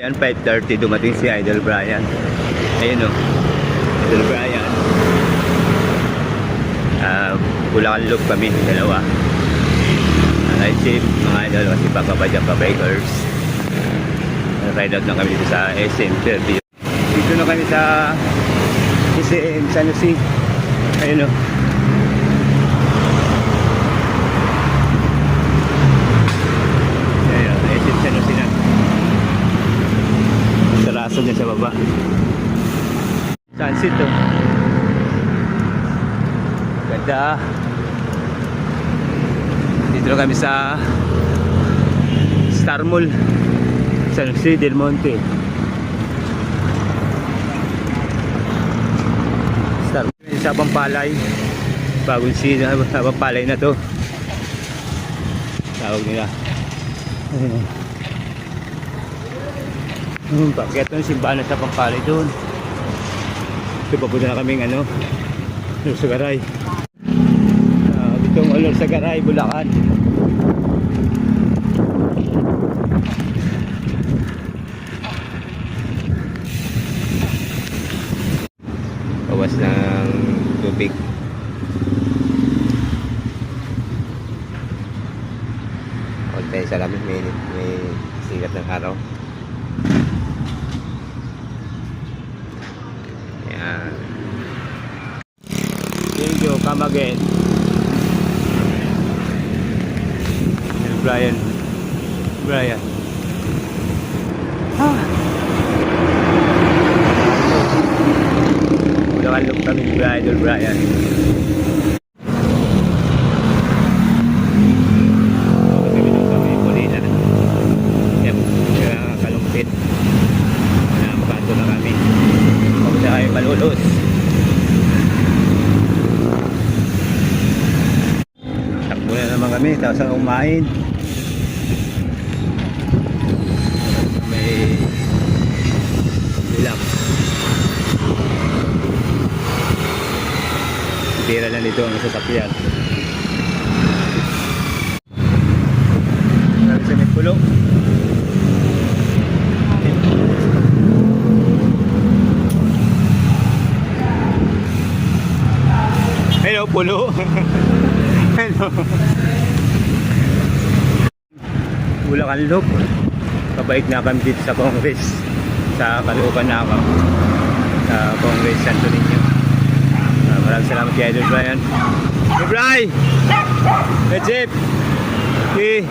Ayan, 5:30 dumating si Idol Brian. Ayun o, Idol Brian. Bulacan Loop kami, dalawa. Night shift, mga idol, kasi papabadyak pa bikers. Ride out na kami dito sa SM Fairview. Dito na kami sa SM San Jose. Ayun o. Ayun, SM San Jose na. Sarasa dyan sa baba. Sunset o. Ganda. Dito na kami sa Star Mall, San Jose del Monte. Star Mall sa Pampalay. Bagong sina sa Pampalay na to. Tawag nila. Pakyat ng simbahan sa Pampalay doon. Ito papunta na kaming sa Garay. Itong Olor sa Garay, Bulacan. Bawas ng tubig. Konti sa lamin, may sigat ng araw. Yan. Thank you, come again. Brian. Bulacan Loop kami, Idol Brian. Kami Polina. Yan, Kalumpit. Nakakanto na kami. Pumunta kayo Malulos. Takbo na naman kami, tapos ang umain. May bilang. Tira lang dito ang sasakyan. Sabi sa may pulo. Hello, pulo. Hello. Bulacan Loop. Kabait na kami dito sa Congress. Sa Caloocan na ako. Sa Congress Santo Niño. Maraming salamat kay Idol Brian. Hey Bri! Hey Jeep! Okay.